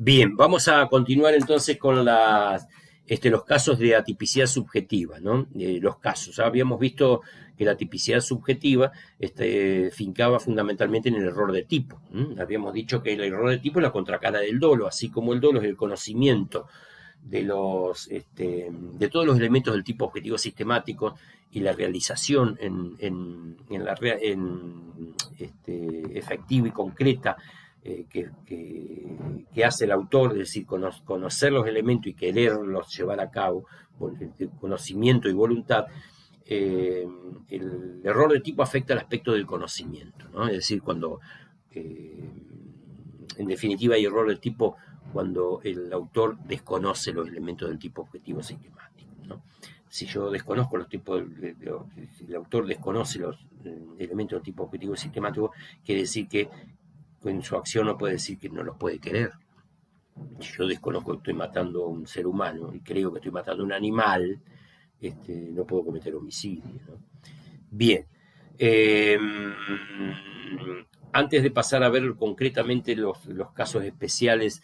Bien, vamos a continuar entonces con los casos de atipicidad subjetiva, ¿no? Los casos. Habíamos visto que la tipicidad subjetiva fincaba fundamentalmente en el error de tipo. Habíamos dicho que el error de tipo es la contracara del dolo, así como el dolo es el conocimiento de todos los elementos del tipo objetivo sistemático y la realización efectiva y concreta que hace el autor, es decir, conocer los elementos y quererlos llevar a cabo, conocimiento y voluntad. El error de tipo afecta al aspecto del conocimiento, ¿no? Es decir, cuando en definitiva hay error de tipo cuando el autor desconoce los elementos del tipo objetivo sistemático, ¿no? Si yo desconozco los tipos, si el autor desconoce los elementos del tipo objetivo sistemático, quiere decir que en su acción no puede decir que no los puede querer. Si yo desconozco que estoy matando a un ser humano y creo que estoy matando a un animal, no puedo cometer homicidio, ¿no? Bien. Antes de pasar a ver concretamente los casos especiales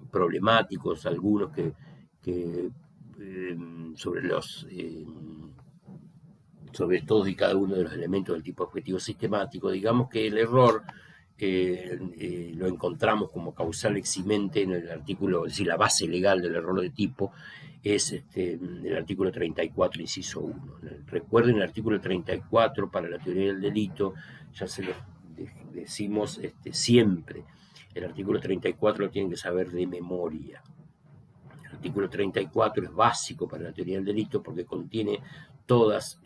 problemáticos, algunos sobre sobre todos y cada uno de los elementos del tipo objetivo sistemático, digamos que el error lo encontramos como causal eximente en el artículo, es decir, la base legal del error de tipo es el artículo 34, inciso 1. Recuerden el artículo 34 para la teoría del delito, ya se lo decimos siempre, el artículo 34 lo tienen que saber de memoria. El artículo 34 es básico para la teoría del delito porque contiene todas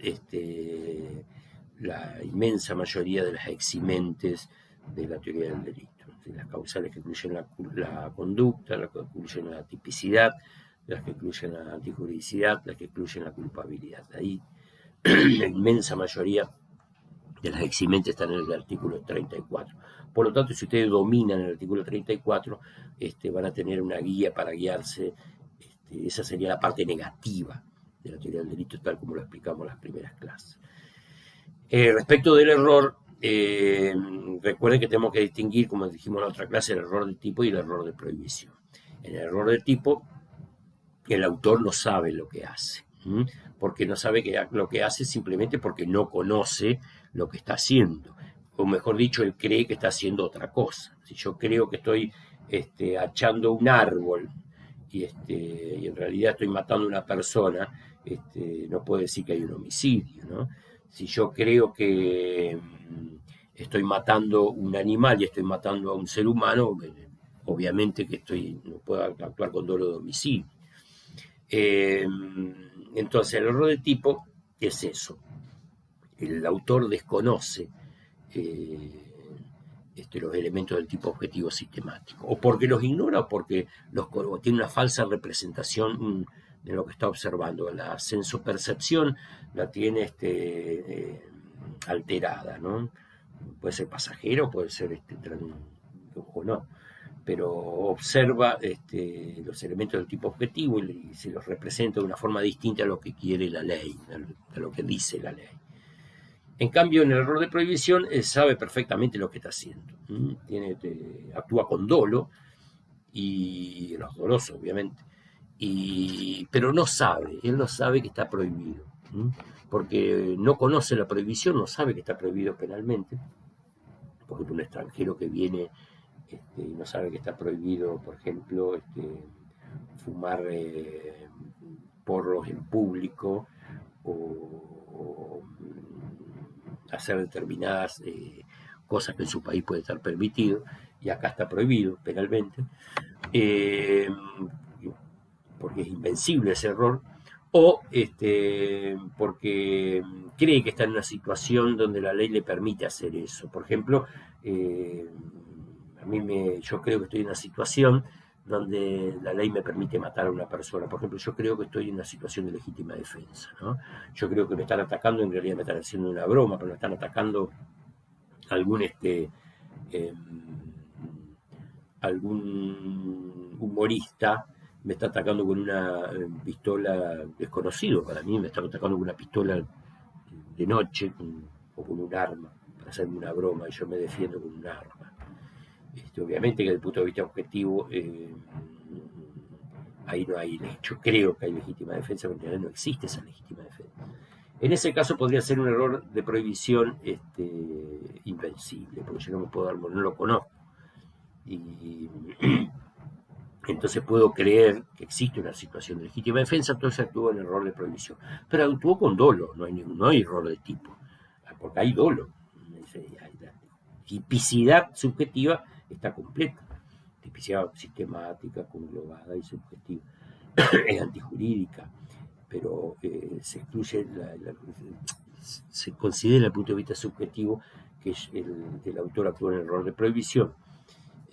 la inmensa mayoría de las eximentes de la teoría del delito. Las causales que incluyen la conducta, las que incluyen la tipicidad, las que incluyen la antijuridicidad, las que incluyen la culpabilidad. Ahí la inmensa mayoría de las eximentes están en el artículo 34. Por lo tanto, si ustedes dominan el artículo 34, van a tener una guía para guiarse. Esa sería la parte negativa de la teoría del delito, tal como lo explicamos en las primeras clases. Respecto del error, recuerden que tenemos que distinguir, como dijimos en la otra clase, el error de tipo y el error de prohibición. En el error de tipo, el autor no sabe lo que hace, porque no sabe lo que hace simplemente porque no conoce lo que está haciendo. O mejor dicho, él cree que está haciendo otra cosa. Si yo creo que estoy achando un árbol y en realidad estoy matando a una persona, no puedo decir que hay un homicidio, ¿no? Si yo creo que estoy matando un animal y estoy matando a un ser humano, obviamente que no puedo actuar con dolo de homicidio. Entonces, el error de tipo es eso. El autor desconoce los elementos del tipo objetivo sistemático, o porque los ignora o porque tiene una falsa representación de lo que está observando. La sensopercepción la tiene alterada, ¿no? Puede ser pasajero, puede ser o no, pero observa los elementos del tipo objetivo y se los representa de una forma distinta a lo que quiere la ley, a lo que dice la ley. En cambio, en el error de prohibición, él sabe perfectamente lo que está haciendo. Actúa con dolo, y los dolosos, obviamente, pero él no sabe que está prohibido, porque no conoce la prohibición, no sabe que está prohibido penalmente. Por ejemplo, un extranjero que viene y no sabe que está prohibido, por ejemplo, fumar porros en público o hacer determinadas cosas que en su país puede estar permitido y acá está prohibido penalmente, porque es invencible ese error, o porque cree que está en una situación donde la ley le permite hacer eso. Por ejemplo, yo creo que estoy en una situación donde la ley me permite matar a una persona. Por ejemplo, yo creo que estoy en una situación de legítima defensa, ¿no? Yo creo que me están atacando, en realidad me están haciendo una broma, pero me están atacando algún algún humorista me está atacando con una pistola desconocido para mí, me está atacando con una pistola de noche o con un arma para hacerme una broma y yo me defiendo con un arma. Obviamente que desde el punto de vista objetivo, ahí no hay, yo creo que hay legítima defensa, porque en realidad no existe esa legítima defensa. En ese caso podría ser un error de prohibición invencible, porque yo no me puedo dar, no lo conozco. Y entonces puedo creer que existe una situación de legítima defensa, entonces actuó en error de prohibición. Pero actuó con dolo, no hay error de tipo, porque hay dolo. La tipicidad subjetiva está completa. Tipicidad sistemática, conglobada y subjetiva. Es antijurídica, pero se excluye, se considera desde el punto de vista subjetivo que el autor actuó en error de prohibición.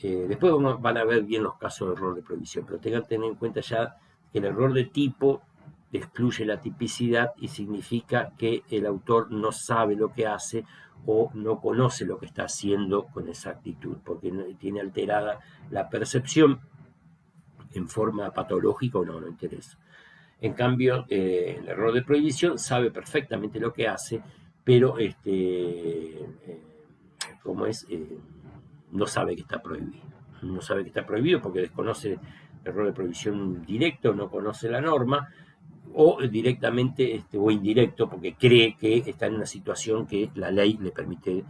Después van a ver bien los casos de error de prohibición, pero tengan que tener en cuenta ya que el error de tipo excluye la tipicidad y significa que el autor no sabe lo que hace o no conoce lo que está haciendo con exactitud, porque tiene alterada la percepción en forma patológica o no interesa. En cambio, el error de prohibición sabe perfectamente lo que hace, pero no sabe que está prohibido. No sabe que está prohibido porque desconoce el error de prohibición directo, no conoce la norma, o directamente o indirecto porque cree que está en una situación que la ley le permite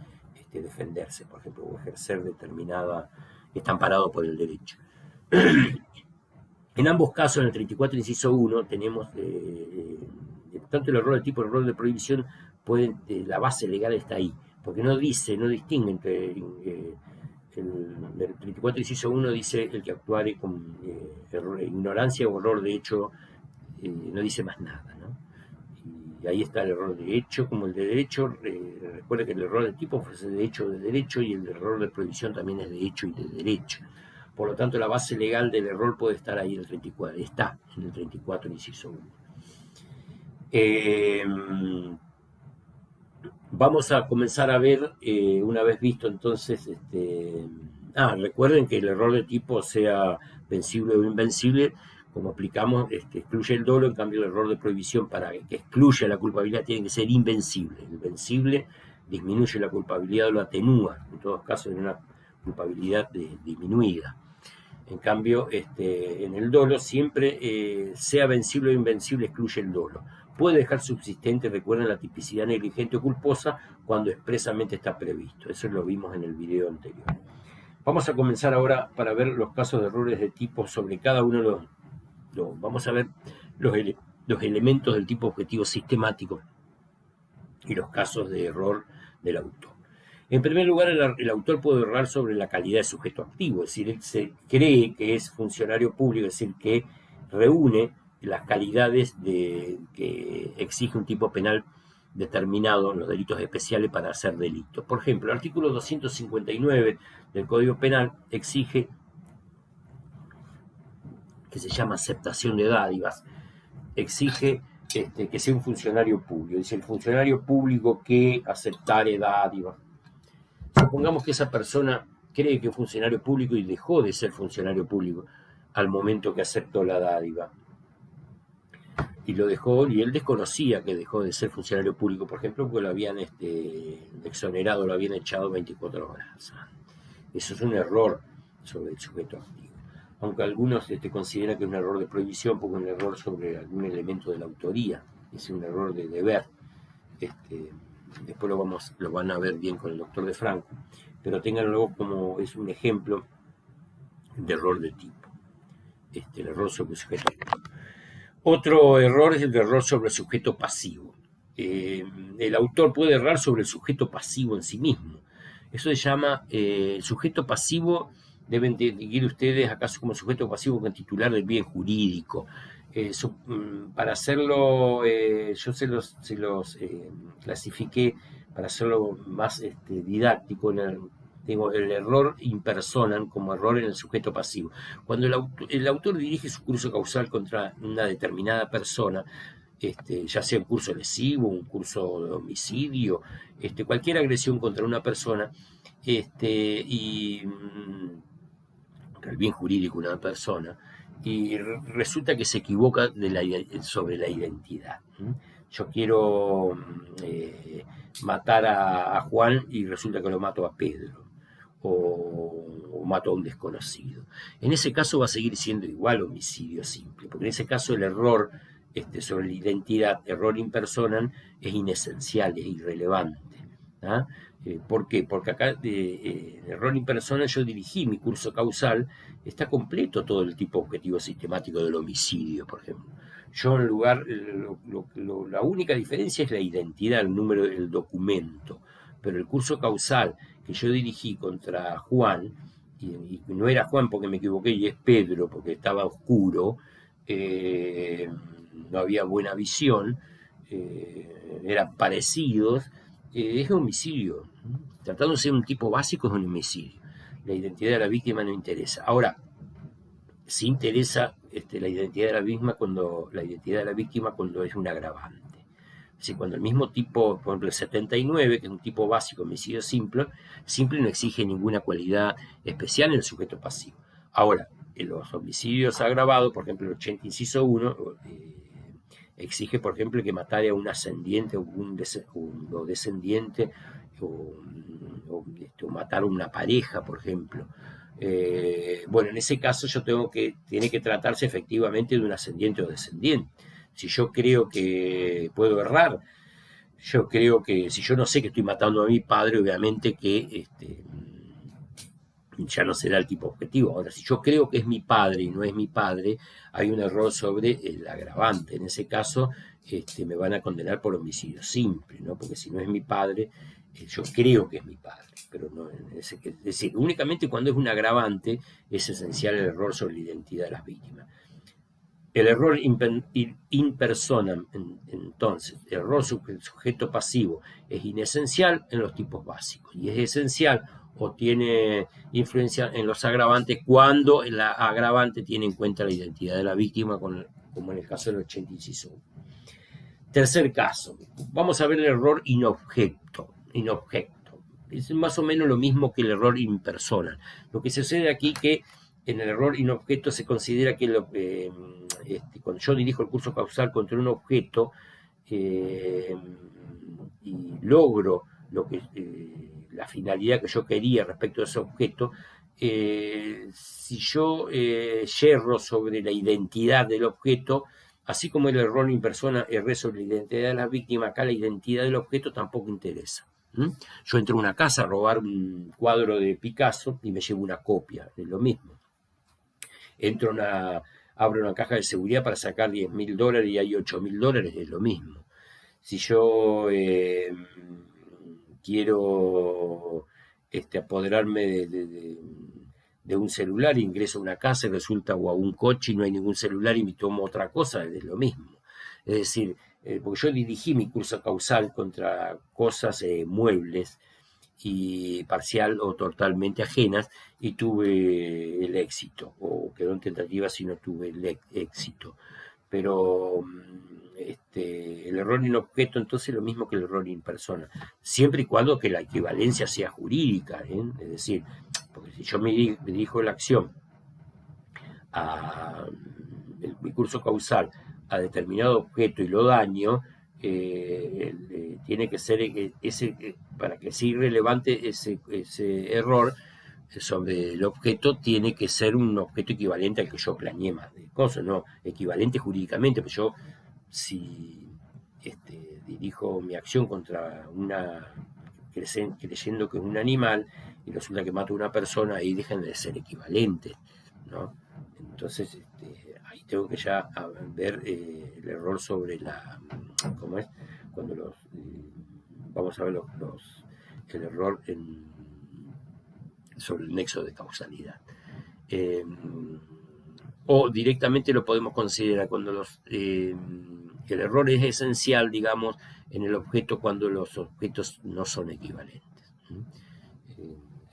defenderse, por ejemplo, o ejercer determinada, está amparado por el derecho. En ambos casos, en el 34 inciso 1, tenemos tanto el error de tipo como el error de prohibición, la base legal está ahí, porque no distingue entre el 34 inciso 1 dice el que actuare con ignorancia o error de hecho, no dice más nada, ¿no? Y ahí está el error de hecho como el de derecho. Recuerda que el error de tipo fue de hecho o de derecho, y el error de prohibición también es de hecho y de derecho. Por lo tanto, la base legal del error puede estar ahí en el 34, está en el 34 inciso 1. Vamos a comenzar a ver, una vez visto entonces, recuerden que el error de tipo, sea vencible o invencible, como aplicamos, excluye el dolo. En cambio, el error de prohibición, para que excluya la culpabilidad, tiene que ser invencible. El invencible disminuye la culpabilidad o lo atenúa, en todos casos en una culpabilidad disminuida. En cambio, en el dolo siempre, sea vencible o invencible, excluye el dolo. Puede dejar subsistente, recuerden, la tipicidad negligente o culposa cuando expresamente está previsto. Eso lo vimos en el video anterior. Vamos a comenzar ahora para ver los casos de errores de tipo sobre cada uno de los vamos a ver los elementos del tipo objetivo sistemático y los casos de error del autor. En primer lugar, el autor puede errar sobre la calidad de sujeto activo, es decir, él se cree que es funcionario público, es decir, que reúne las calidades que exige un tipo penal determinado en los delitos especiales para hacer delitos. Por ejemplo, el artículo 259 del Código Penal exige, que se llama aceptación de dádivas, exige que sea un funcionario público. Dice: el funcionario público que aceptare dádivas. Supongamos que esa persona cree que es funcionario público y dejó de ser funcionario público al momento que aceptó la dádiva. Y lo dejó, y él desconocía que dejó de ser funcionario público, por ejemplo, porque lo habían exonerado, lo habían echado 24 horas. Eso es un error sobre el sujeto activo. Aunque algunos consideran que es un error de prohibición, porque es un error sobre algún elemento de la autoría, es un error de deber. Después lo van a ver bien con el doctor de Franco, pero ténganlo como es un ejemplo de error de tipo, el error sobre el sujeto activo. Otro error es el error sobre el sujeto pasivo. El autor puede errar sobre el sujeto pasivo en sí mismo. Eso se llama el sujeto pasivo. Deben distinguir ustedes acaso como sujeto pasivo con titular del bien jurídico. Para hacerlo, yo se los clasifiqué para hacerlo más didáctico. Tengo el error in personam como error en el sujeto pasivo. Cuando el autor dirige su curso causal contra una determinada persona, ya sea un curso lesivo, un curso de homicidio, cualquier agresión contra una persona, y contra el bien jurídico de una persona, y resulta que se equivoca sobre la identidad. Yo quiero matar a Juan y resulta que lo mato a Pedro. o mato a un desconocido. En ese caso va a seguir siendo igual homicidio simple, porque en ese caso el error sobre la identidad, error in personam, es inesencial, es irrelevante. ¿Ah? ¿Por qué? Porque acá en error in personam yo dirigí mi curso causal, está completo todo el tipo objetivo sistemático del homicidio, por ejemplo. Yo en lugar, la única diferencia es la identidad, el número del documento, pero el curso causal que yo dirigí contra Juan, y no era Juan porque me equivoqué, y es Pedro porque estaba oscuro, no había buena visión, eran parecidos, es homicidio. Tratándose de un tipo básico es un homicidio. La identidad de la víctima no interesa. Ahora, sí interesa la identidad de la víctima cuando es un agravante. Es decir, cuando el mismo tipo, por ejemplo el 79, que es un tipo básico, homicidio simple no exige ninguna cualidad especial en el sujeto pasivo. Ahora, en los homicidios agravados, por ejemplo el 80 inciso 1, exige, por ejemplo, que matara a un ascendiente o un descendiente, o matar a una pareja, por ejemplo. Bueno, en ese caso tiene que tratarse efectivamente de un ascendiente o descendiente. Si yo creo que puedo errar, yo creo que si yo no sé que estoy matando a mi padre, obviamente que ya no será el tipo objetivo. Ahora, si yo creo que es mi padre y no es mi padre, hay un error sobre el agravante. En ese caso, me van a condenar por homicidio simple, ¿no? Porque si no es mi padre, yo creo que es mi padre. Pero no, es decir, únicamente cuando es un agravante es esencial el error sobre la identidad de las víctimas. El error in personam, entonces, el error sobre el sujeto pasivo es inesencial en los tipos básicos y es esencial o tiene influencia en los agravantes cuando el agravante tiene en cuenta la identidad de la víctima, como en el caso del 80 inciso 1. Tercer caso, vamos a ver el error in objeto. Es más o menos lo mismo que el error in persona. Lo que sucede aquí que en el error in objeto se considera que cuando yo dirijo el curso causal contra un objeto y logro la finalidad que yo quería respecto a ese objeto, si yo yerro sobre la identidad del objeto, así como el error in persona erré sobre la identidad de la víctima, acá la identidad del objeto tampoco interesa. Yo entro a una casa a robar un cuadro de Picasso y me llevo una copia, es lo mismo. Abro una caja de seguridad para sacar $10.000 y hay $8.000, es lo mismo. Si yo quiero apoderarme de un celular, ingreso a una casa y resulta, o a un coche y no hay ningún celular y me tomo otra cosa, es lo mismo. Es decir, porque yo dirigí mi curso causal contra cosas muebles y parcial o totalmente ajenas y tuve el éxito, o quedó en tentativa si no tuve el éxito. Pero el error in objeto entonces es lo mismo que el error in persona, siempre y cuando que la equivalencia sea jurídica, es decir, porque si yo me dirijo la acción a mi curso causal a determinado objeto y lo daño, tiene que ser para que sea irrelevante ese error sobre el objeto, tiene que ser un objeto equivalente al que yo planeé más de cosas, no equivalente jurídicamente, pero yo si dirijo mi acción contra creyendo que es un animal y resulta que mato a una persona, ahí dejan de ser equivalentes, ¿no? Entonces ahí tengo que ya ver el error sobre ¿cómo es? Cuando vamos a ver el error sobre el nexo de causalidad. O directamente lo podemos considerar cuando el error es esencial, digamos, en el objeto cuando los objetos no son equivalentes.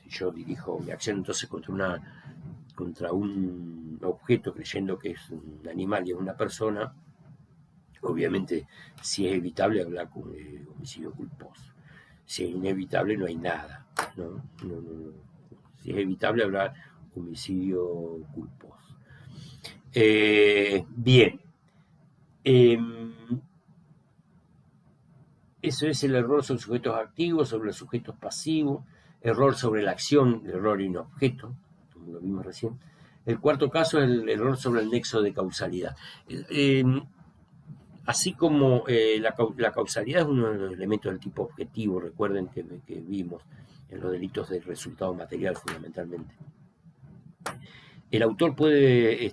Si yo dirijo mi acción entonces contra un objeto creyendo que es un animal y es una persona, obviamente si es evitable hablar con homicidio culposo. Si es inevitable no hay nada, ¿no? Si es evitable hablar homicidio culposo. Bien. Eso es el error sobre sujetos activos, sobre los sujetos pasivos. error sobre la acción, error en objeto, como lo vimos recién. El cuarto caso es el error sobre el nexo de causalidad. Así como la causalidad es uno de los elementos del tipo objetivo, recuerden que vimos en los delitos del resultado material fundamentalmente. El autor puede,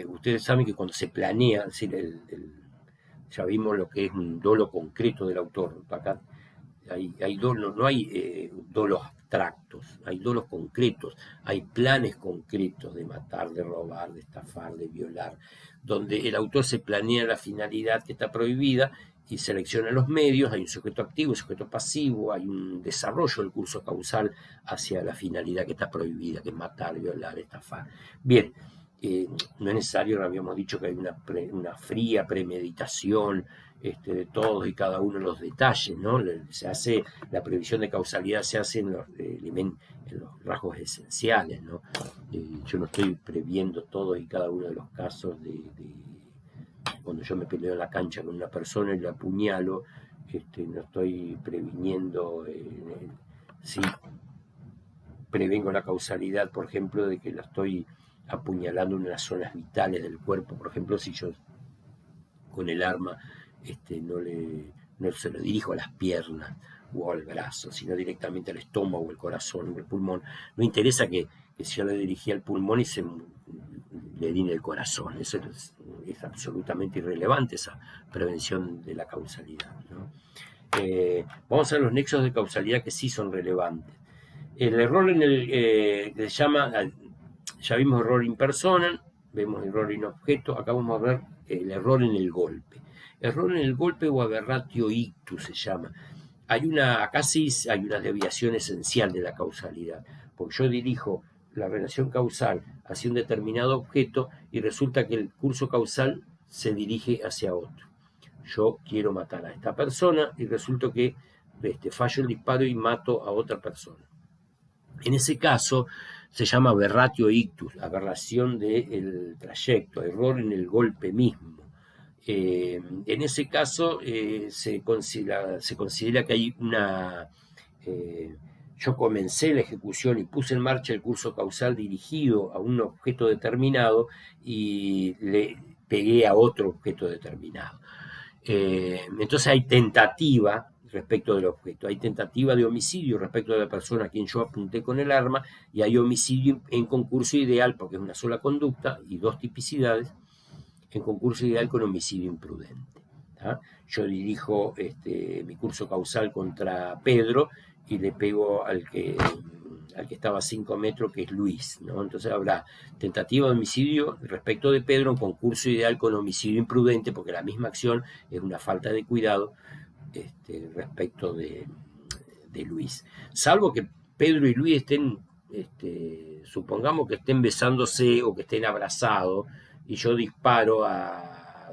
ustedes saben que cuando se planea, es decir, ya vimos lo que es un dolo concreto del autor. Acá hay dolo, no hay dolos abstractos, hay dolos concretos, hay planes concretos de matar, de robar, de estafar, de violar, donde el autor se planea la finalidad que está prohibida y selecciona los medios, hay un sujeto activo, un sujeto pasivo, hay un desarrollo del curso causal hacia la finalidad que está prohibida, que es matar, violar, estafar. Bien, no es necesario, habíamos dicho que hay una fría premeditación de todos y cada uno de los detalles, ¿no? Se hace, la previsión de causalidad se hace en los rasgos esenciales, ¿no? Yo no estoy previendo todos y cada uno de los casos cuando yo me peleo en la cancha con una persona y la apuñalo, no estoy previniendo, sí, prevengo la causalidad, por ejemplo, de que la estoy apuñalando en las zonas vitales del cuerpo, por ejemplo, si yo con el arma no se lo dirijo a las piernas o al brazo, sino directamente al estómago, el corazón o el pulmón. No interesa que si yo le dirigí al pulmón y le di en el corazón. Eso es absolutamente irrelevante, esa prevención de la causalidad, ¿no? Vamos a ver los nexos de causalidad que sí son relevantes. El error en el que se llama, ya vimos error in persona, vemos error in objeto, acá vamos a ver el error en el golpe. Error en el golpe o aberratio ictus se llama. Acá sí hay una desviación esencial de la causalidad, porque yo dirijo la relación causal hacia un determinado objeto y resulta que el curso causal se dirige hacia otro. Yo quiero matar a esta persona y resulta que fallo el disparo y mato a otra persona. En ese caso se llama aberratio ictus, aberración del trayecto, error en el golpe mismo. En ese caso se considera que hay yo comencé la ejecución y puse en marcha el curso causal dirigido a un objeto determinado y le pegué a otro objeto determinado. Entonces hay tentativa respecto del objeto, hay tentativa de homicidio respecto de la persona a quien yo apunté con el arma, y hay homicidio en concurso ideal, porque es una sola conducta y dos tipicidades, en concurso ideal con homicidio imprudente. ¿tá? Yo dirijo mi curso causal contra Pedro y le pego al que estaba a 5 metros, que es Luis, ¿no? Entonces habrá tentativa de homicidio respecto de Pedro en concurso ideal con homicidio imprudente, porque la misma acción es una falta de cuidado respecto de Luis. Salvo que Pedro y Luis estén, supongamos que estén besándose o que estén abrazados, y yo disparo a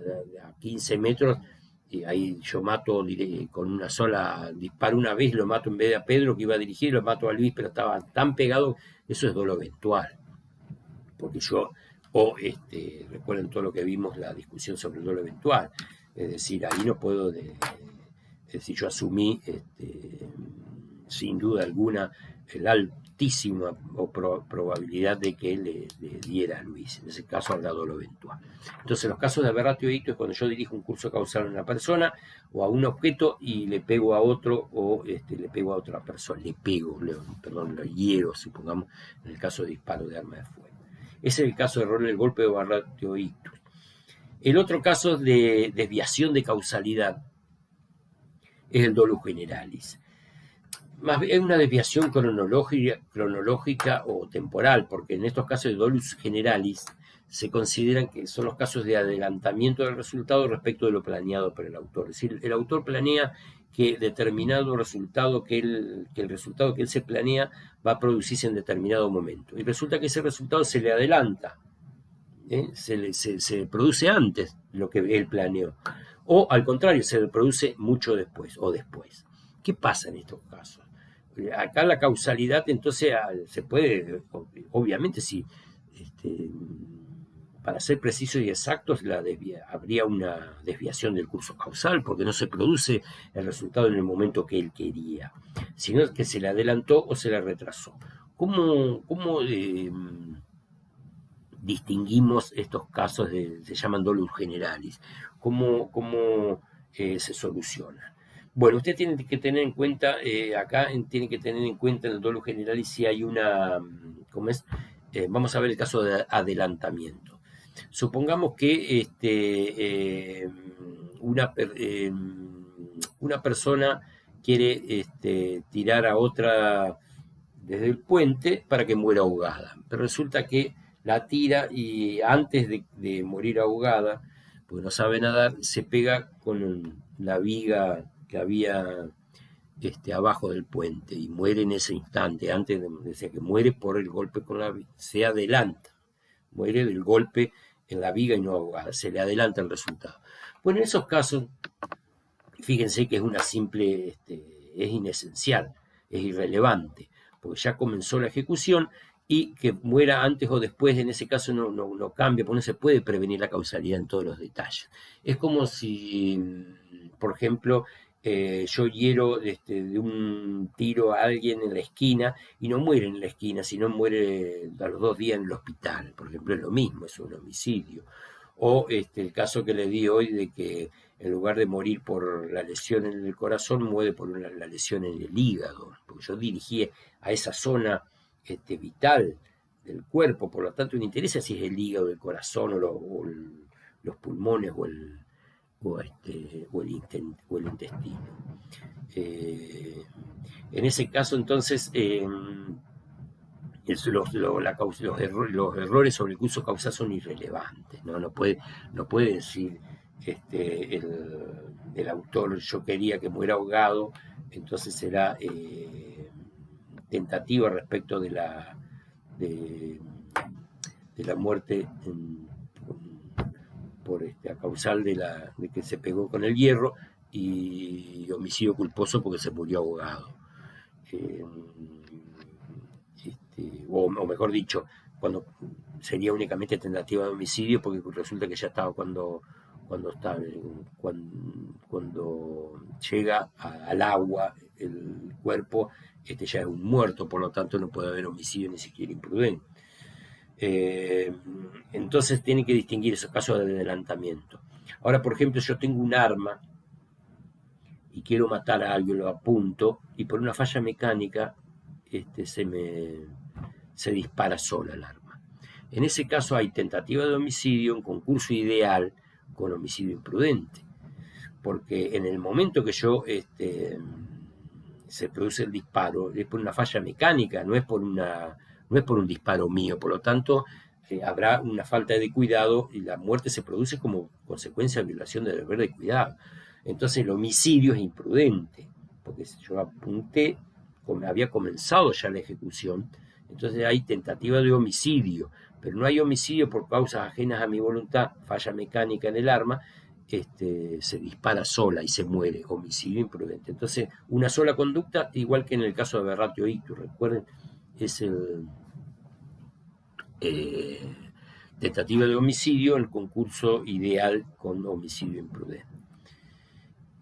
15 metros, y ahí yo mato con una sola, disparo una vez, lo mato en vez de a Pedro que iba a dirigir, lo mato a Luis, pero estaba tan pegado, eso es dolo eventual. Porque recuerden todo lo que vimos, la discusión sobre el dolo eventual, es decir, ahí no puedo, es decir, yo asumí sin duda alguna el altísima probabilidad de que le diera a Luis. En ese caso habrá dolo eventual. Entonces, los casos de aberratio ictus es cuando yo dirijo un curso causal a una persona o a un objeto y le pego a otro, o le pego a otra persona, lo hiero, supongamos, en el caso de disparo de arma de fuego. Ese es el caso de error en el golpe de aberratio ictus. El otro caso de desviación de causalidad es el dolus generalis. Es una desviación cronológica o temporal, porque en estos casos de dolus generalis se consideran que son los casos de adelantamiento del resultado respecto de lo planeado por el autor. Es decir, el autor planea que determinado resultado, que el resultado que él se planea va a producirse en determinado momento. Y resulta que ese resultado se le adelanta, se produce antes de lo que él planeó. O al contrario, se le produce mucho después o después. ¿Qué pasa en estos casos? Acá la causalidad entonces se puede, obviamente si para ser precisos y exactos, habría una desviación del curso causal, porque no se produce el resultado en el momento que él quería, sino que se le adelantó o se le retrasó. ¿Cómo distinguimos estos casos? Se llaman dolus generalis. ¿Cómo se soluciona? Bueno, usted tiene que tener en cuenta, tiene que tener en cuenta en el dolus generalis si hay una, ¿cómo es? Vamos a ver el caso de adelantamiento. Supongamos que una persona quiere tirar a otra desde el puente para que muera ahogada, pero resulta que la tira y antes de morir ahogada, porque no sabe nadar, se pega con la viga que había abajo del puente y muere en ese instante, antes de que muere por el golpe con la viga, se adelanta, muere del golpe en la viga y no ahogada, se le adelanta el resultado. Bueno, en esos casos, fíjense que es una simple, es inesencial, es irrelevante, porque ya comenzó la ejecución y que muera antes o después, en ese caso no cambia, porque no se puede prevenir la causalidad en todos los detalles. Es como si, por ejemplo, yo hiero de un tiro a alguien en la esquina y no muere en la esquina, sino muere a los 2 días en el hospital, por ejemplo, es lo mismo, es un homicidio. O el caso que le di hoy de que en lugar de morir por la lesión en el corazón, muere por la lesión en el hígado, porque yo dirigí a esa zona vital del cuerpo, por lo tanto me interesa si es el hígado, el corazón o los pulmones o el intestino. En ese caso, entonces, los errores sobre el curso causal son irrelevantes, ¿no? No puede decir el autor, yo quería que muera ahogado, entonces será tentativa respecto de la muerte por a causal de que se pegó con el hierro, y homicidio culposo porque se murió ahogado. O mejor dicho, cuando sería únicamente tentativa de homicidio porque resulta que ya estaba cuando llega al agua el cuerpo, ya es un muerto, por lo tanto no puede haber homicidio ni siquiera imprudente. Entonces tienen que distinguir esos casos de adelantamiento. Ahora, por ejemplo, yo tengo un arma y quiero matar a alguien, lo apunto y por una falla mecánica se dispara sola el arma. En ese caso hay tentativa de homicidio, un concurso ideal con homicidio imprudente, porque en el momento que yo se produce el disparo es por una falla mecánica, no es por un disparo mío, por lo tanto habrá una falta de cuidado y la muerte se produce como consecuencia de violación del deber de cuidado. Entonces el homicidio es imprudente, porque yo apunté, había comenzado ya la ejecución, entonces hay tentativa de homicidio, pero no hay homicidio por causas ajenas a mi voluntad, falla mecánica en el arma, se dispara sola y se muere, homicidio imprudente. Entonces, una sola conducta, igual que en el caso de Aberratio Ictus, recuerden, es el tentativa de homicidio, el concurso ideal con homicidio imprudente.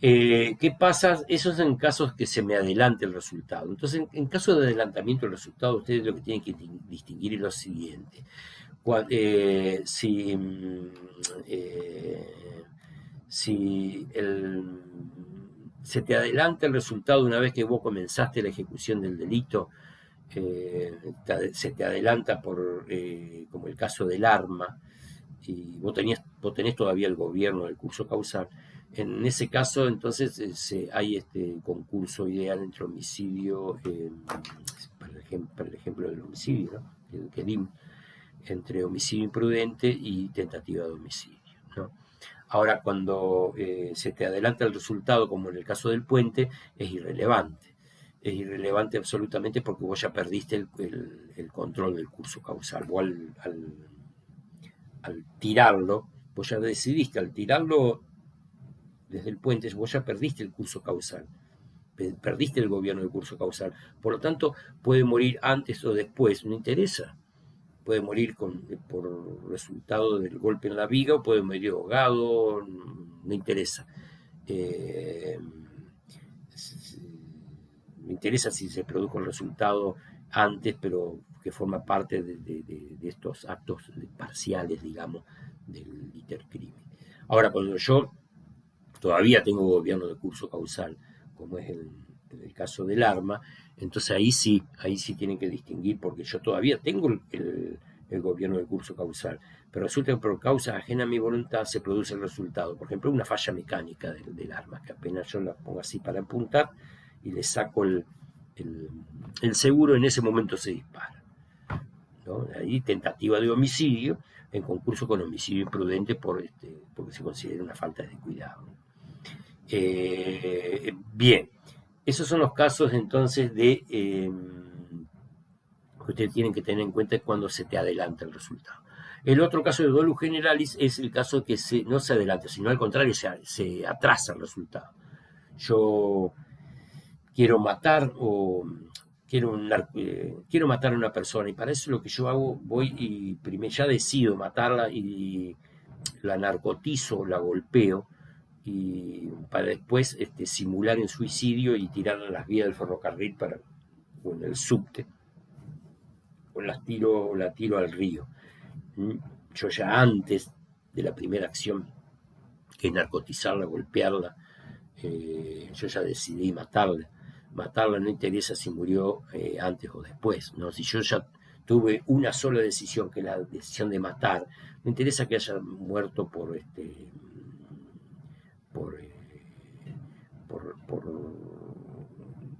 ¿Qué pasa? Eso es en casos que se me adelante el resultado. Entonces, en caso de adelantamiento del resultado, ustedes lo que tienen que distinguir es lo siguiente. Si se te adelanta el resultado una vez que vos comenzaste la ejecución del delito, se te adelanta como el caso del arma, y vos tenés todavía el gobierno del curso causal. En ese caso, entonces, hay este concurso ideal entre homicidio, para el ejemplo del homicidio, ¿no? que dimos, entre homicidio imprudente y tentativa de homicidio, ¿no? Ahora, cuando se te adelanta el resultado, como en el caso del puente, es irrelevante. Es irrelevante absolutamente porque vos ya perdiste el control del curso causal. Vos al tirarlo, vos ya decidiste, al tirarlo desde el puente, vos ya perdiste el curso causal, perdiste el gobierno del curso causal. Por lo tanto, puede morir antes o después, no interesa. puede morir por resultado del golpe en la viga o puede morir ahogado, no interesa. Me interesa si se produjo el resultado antes, pero que forma parte de estos actos parciales, digamos, del intercrimen. Ahora, cuando yo todavía tengo gobierno de curso causal, como es el caso del arma, entonces ahí sí tienen que distinguir, porque yo todavía tengo el gobierno de curso causal, pero resulta que por causa ajena a mi voluntad se produce el resultado. Por ejemplo, una falla mecánica del arma, que apenas yo la pongo así para apuntar y le saco el seguro, en ese momento se dispara, ¿no? Ahí tentativa de homicidio en concurso con homicidio imprudente porque se considera una falta de cuidado. Bien, esos son los casos entonces que ustedes tienen que tener en cuenta cuando se te adelanta el resultado. El otro caso de dolus generalis es el caso que no se adelanta, sino al contrario se atrasa el resultado. Yo quiero matar quiero matar a una persona y para eso lo que yo hago, voy y primero ya decido matarla y la narcotizo, la golpeo y para después simular en suicidio y tirarla a las vías del ferrocarril o en el subte o la tiro al río. Yo ya antes de la primera acción, que es narcotizarla, golpearla, yo ya decidí matarla. Matarla no interesa si murió antes o después, ¿no? Si yo ya tuve una sola decisión, que es la decisión de matar, no interesa que haya muerto por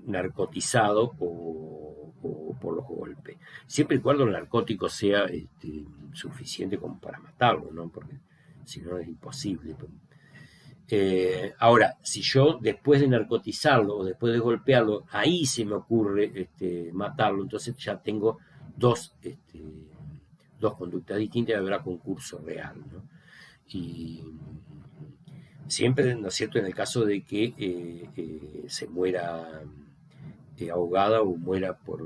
narcotizado o por los golpes, siempre y cuando el narcótico sea suficiente como para matarlo, ¿no? Porque si no es imposible. Ahora, si yo después de narcotizarlo o después de golpearlo, ahí se me ocurre matarlo, entonces ya tengo dos conductas distintas y habrá concurso real, ¿no? Y siempre, ¿no es cierto?, en el caso de que se muera ahogada o muera por,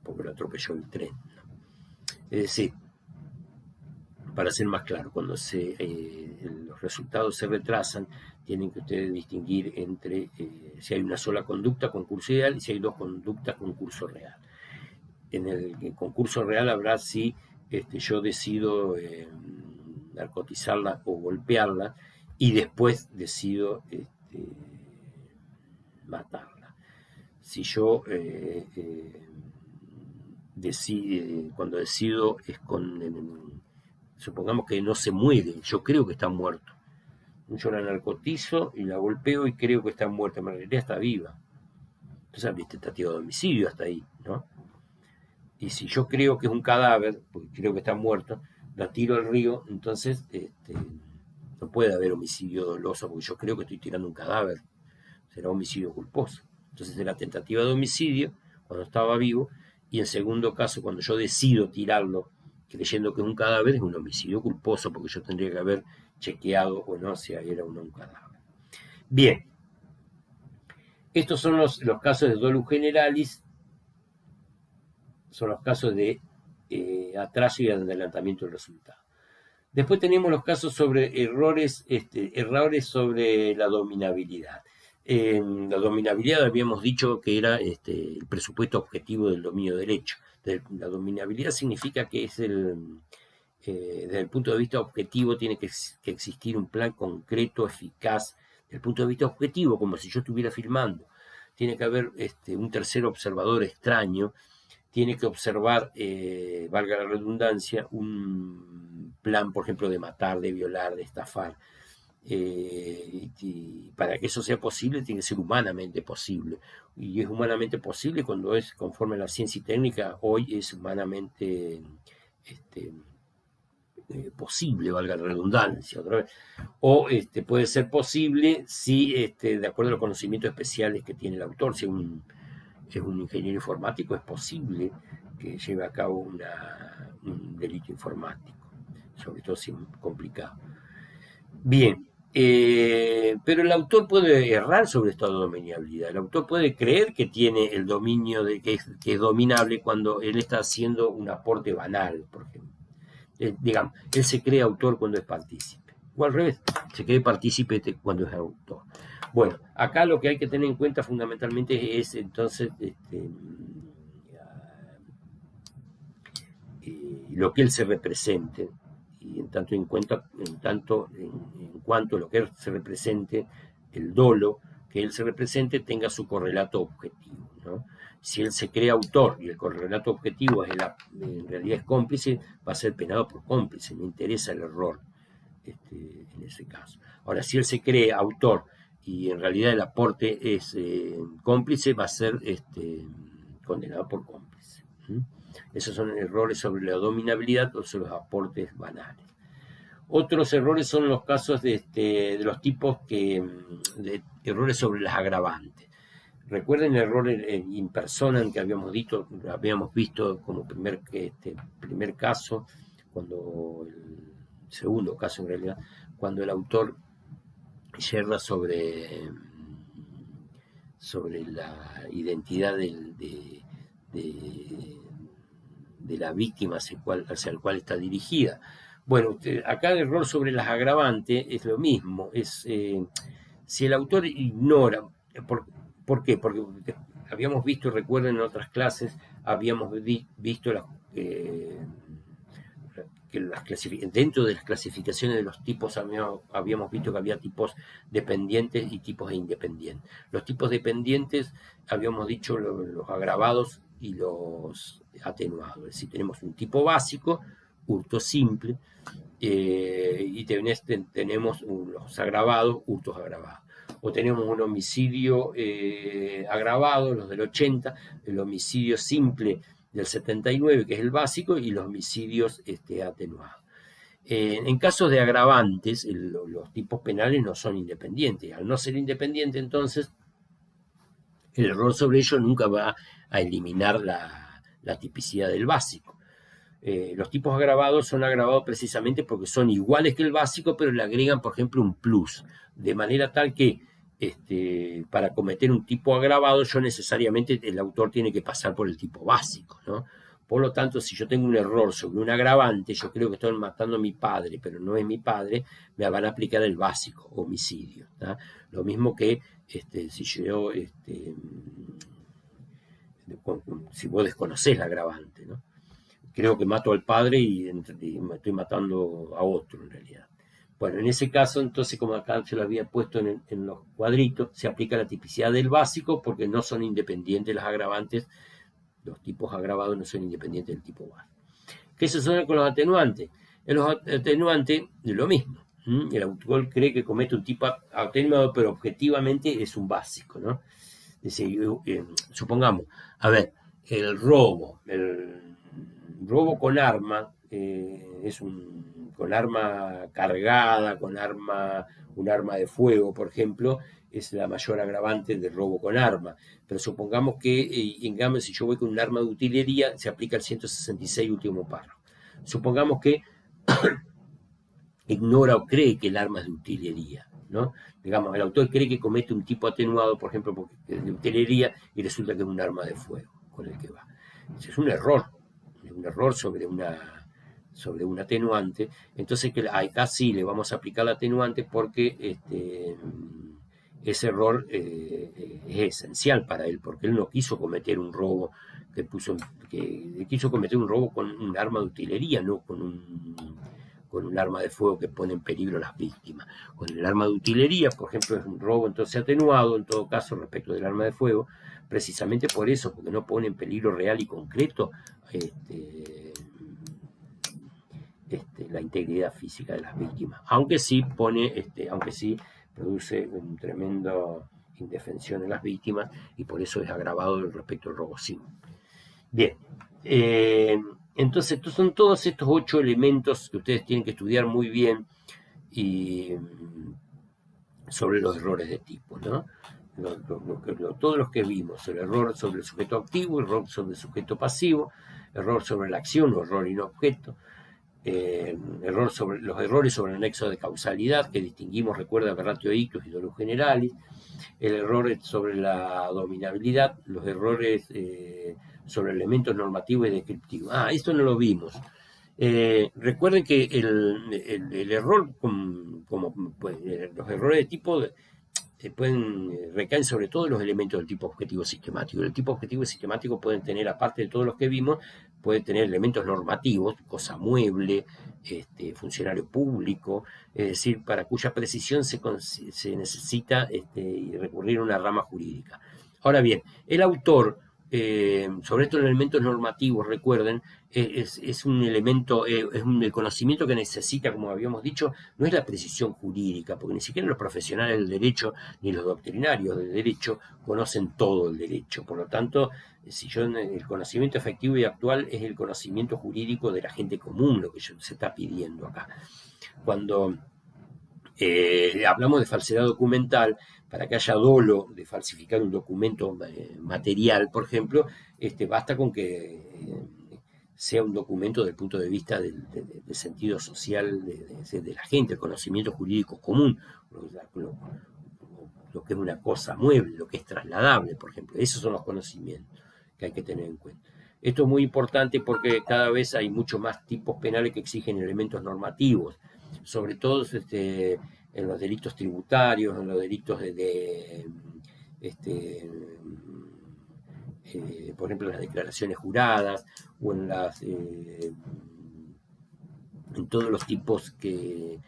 porque lo atropelló el tren, ¿no? Es decir, para ser más claro, cuando los resultados se retrasan, tienen que ustedes distinguir entre si hay una sola conducta, concurso ideal, y si hay dos conductas, concurso real. En el concurso real habrá si yo decido narcotizarla o golpearla y después decido matarla. Si yo cuando decido supongamos que no se muere, yo creo que está muerto. Yo la narcotizo y la golpeo y creo que está muerta, en realidad está viva. Entonces hay tentativa de homicidio hasta ahí, ¿no? Y si yo creo que es un cadáver, porque creo que está muerto, la tiro al río, entonces no puede haber homicidio doloso, porque yo creo que estoy tirando un cadáver. Será homicidio culposo. Entonces era tentativa de homicidio cuando estaba vivo, y en segundo caso, cuando yo decido tirarlo creyendo que es un cadáver, es un homicidio culposo, porque yo tendría que haber chequeado o no si era o no un cadáver. Bien, estos son los casos de dolus generalis, son los casos de atraso y adelantamiento del resultado. Después tenemos los casos sobre errores sobre la dominabilidad. La dominabilidad habíamos dicho que era el presupuesto objetivo del dominio de derecho. La dominabilidad significa que es desde el punto de vista objetivo tiene que existir un plan concreto, eficaz, desde el punto de vista objetivo, como si yo estuviera filmando. Tiene que haber un tercer observador extraño, tiene que observar, valga la redundancia, un plan, por ejemplo, de matar, de violar, de estafar. Y para que eso sea posible tiene que ser humanamente posible, y es humanamente posible cuando es conforme a la ciencia y técnica. Hoy es humanamente posible, valga la redundancia otra vez, o puede ser posible si de acuerdo a los conocimientos especiales que tiene el autor. Si es un ingeniero informático, es posible que lleve a cabo un delito informático, sobre todo si es complicado. Bien, Pero el autor puede errar sobre esta dominabilidad. El autor puede creer que tiene el dominio, que es dominable cuando él está haciendo un aporte banal, por ejemplo. Digamos, él se cree autor cuando es partícipe. O al revés, se cree partícipe cuando es autor. Bueno, acá lo que hay que tener en cuenta fundamentalmente es entonces lo que él se represente, y en cuanto lo que él se represente, el dolo que él se represente tenga su correlato objetivo, ¿no? Si él se cree autor y el correlato objetivo en realidad es cómplice, va a ser penado por cómplice, no interesa el error en ese caso. Ahora, si él se cree autor y en realidad el aporte es cómplice, va a ser condenado por cómplice. Esos son errores sobre la dominabilidad o sobre los aportes banales. Otros errores son los casos de los tipos de errores sobre las agravantes. Recuerden el error in personam que habíamos visto como primer caso, el segundo caso en realidad, cuando el autor yerra sobre la identidad de la víctima hacia el cual está dirigida. Bueno, acá el error sobre las agravantes es lo mismo. Si el autor ignora, ¿por qué? Porque habíamos visto, recuerden en otras clases, habíamos visto dentro de las clasificaciones de los tipos habíamos visto que había tipos dependientes y tipos independientes. Los tipos dependientes habíamos dicho los agravados y los atenuados. Es decir, tenemos un tipo básico, hurto simple, y tenemos los agravados, hurtos agravados. O tenemos un homicidio agravado, los del 80, el homicidio simple del 79, que es el básico, y los homicidios atenuados. En casos de agravantes, los tipos penales no son independientes. Al no ser independiente, entonces, el error sobre ello nunca va a eliminar la tipicidad del básico. Los tipos agravados son agravados precisamente porque son iguales que el básico, pero le agregan, por ejemplo, un plus, de manera tal que para cometer un tipo agravado, yo necesariamente el autor tiene que pasar por el tipo básico, ¿no? Por lo tanto, si yo tengo un error sobre un agravante, yo creo que estoy matando a mi padre, pero no es mi padre, me van a aplicar el básico, homicidio, ¿tá? Lo mismo que si yo, si vos desconocés el agravante, ¿no? Creo que mato al padre y me estoy matando a otro en realidad. Bueno, en ese caso, entonces, como acá se lo había puesto en los cuadritos, se aplica la tipicidad del básico porque no son independientes los agravantes, los tipos agravados no son independientes del tipo básico. ¿Qué se sucede con los atenuantes? En los atenuantes es lo mismo. El autor cree que comete un tipo atenuado, pero objetivamente es un básico, ¿no? Es decir, supongamos, a ver, el robo con arma es con arma cargada, un arma de fuego, por ejemplo, es la mayor agravante del robo con arma. Pero supongamos que, en cambio, si yo voy con un arma de utilería, se aplica el 166 último párrafo. Supongamos que ignora o cree que el arma es de utilería, ¿no? Digamos, el autor cree que comete un tipo atenuado, por ejemplo, porque es de utilería y resulta que es un arma de fuego con el que va. Ese es un error sobre un atenuante. Entonces, acá sí le vamos a aplicar el atenuante porque ese error es esencial para él, porque él no quiso cometer un robo quiso cometer un robo con un arma de utilería, no con un arma de fuego que pone en peligro a las víctimas. Con el arma de utilería, por ejemplo, es un robo entonces atenuado, en todo caso, respecto del arma de fuego, precisamente por eso, porque no pone en peligro real y concreto la integridad física de las víctimas, aunque sí produce un tremendo indefensión en las víctimas y por eso es agravado respecto al robo simple. Bien, entonces son todos estos 8 elementos que ustedes tienen que estudiar muy bien sobre los errores de tipo, ¿no? Todos los que vimos, el error sobre el sujeto activo, el error sobre el sujeto pasivo, error sobre la acción o error in objeto, los errores sobre el nexo de causalidad que distinguimos, recuerda, ratio ictus y dolus generalis, el error sobre la dominabilidad, los errores sobre elementos normativos y descriptivos. Esto no lo vimos. Recuerden que el error, pues, los errores de tipo recaen sobre todo en los elementos del tipo objetivo sistemático. El tipo objetivo sistemático pueden tener, aparte de todos los que vimos, puede tener elementos normativos, cosa mueble, funcionario público, es decir, para cuya precisión se necesita recurrir a una rama jurídica. Ahora bien, el autor, sobre estos elementos normativos, recuerden, es un elemento, el conocimiento que necesita, como habíamos dicho, no es la precisión jurídica, porque ni siquiera los profesionales del derecho ni los doctrinarios del derecho conocen todo el derecho. Por lo tanto, el conocimiento efectivo y actual es el conocimiento jurídico de la gente común, lo que se está pidiendo acá. Cuando hablamos de falsedad documental, para que haya dolo de falsificar un documento material, por ejemplo, basta con que sea un documento desde el punto de vista del sentido social de la gente, el conocimiento jurídico común, lo que es una cosa mueble, lo que es trasladable, por ejemplo. Esos son los conocimientos que hay que tener en cuenta. Esto es muy importante porque cada vez hay mucho más tipos penales que exigen elementos normativos, sobre todo en los delitos tributarios, en los delitos por ejemplo, en las declaraciones juradas o en todos los tipos que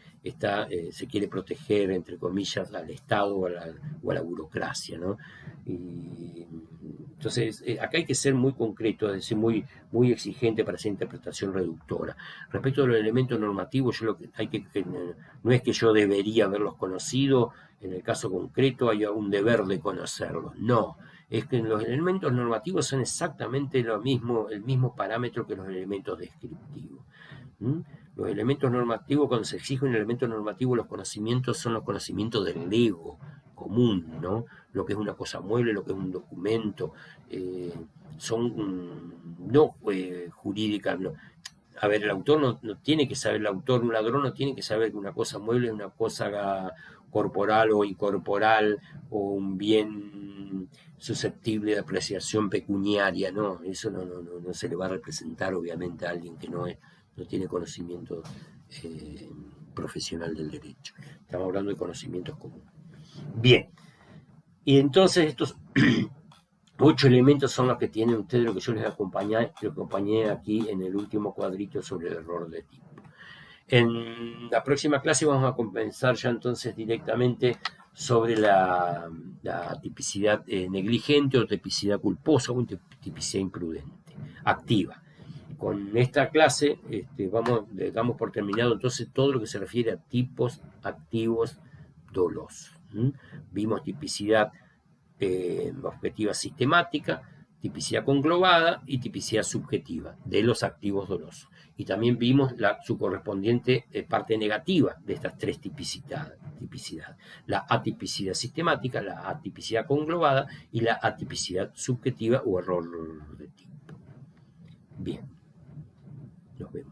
se quiere proteger, entre comillas, al Estado o a la burocracia, ¿no? Entonces, acá hay que ser muy concreto, es decir, muy, muy exigente para hacer interpretación reductora. Respecto a los elementos normativos, no es que yo debería haberlos conocido, en el caso concreto hay un deber de conocerlos, no. Es que los elementos normativos son exactamente el mismo parámetro que los elementos descriptivos. Los elementos normativos, cuando se exige un elemento normativo, los conocimientos son los conocimientos del ego común, ¿no? Lo que es una cosa mueble, lo que es un documento, son no jurídicas. No. A ver, el autor no tiene que saber, un ladrón no tiene que saber que una cosa mueble es una cosa corporal o incorporal o un bien susceptible de apreciación pecuniaria, no, eso no se le va a representar obviamente a alguien que no tiene conocimiento profesional del derecho. Estamos hablando de conocimientos comunes. Bien, y entonces estos 8 elementos son los que tienen ustedes, lo que yo les acompañé aquí en el último cuadrito sobre el error de tipo. En la próxima clase vamos a comenzar ya entonces directamente sobre la tipicidad negligente o tipicidad culposa o tipicidad imprudente, activa. Con esta clase damos por terminado entonces todo lo que se refiere a tipos activos dolosos. Vimos tipicidad objetiva sistemática, tipicidad conglobada y tipicidad subjetiva de los activos dolosos. Y también vimos su correspondiente parte negativa de estas 3 tipicidades. La atipicidad sistemática, la atipicidad conglobada y la atipicidad subjetiva o error de tipo. Bien, nos vemos.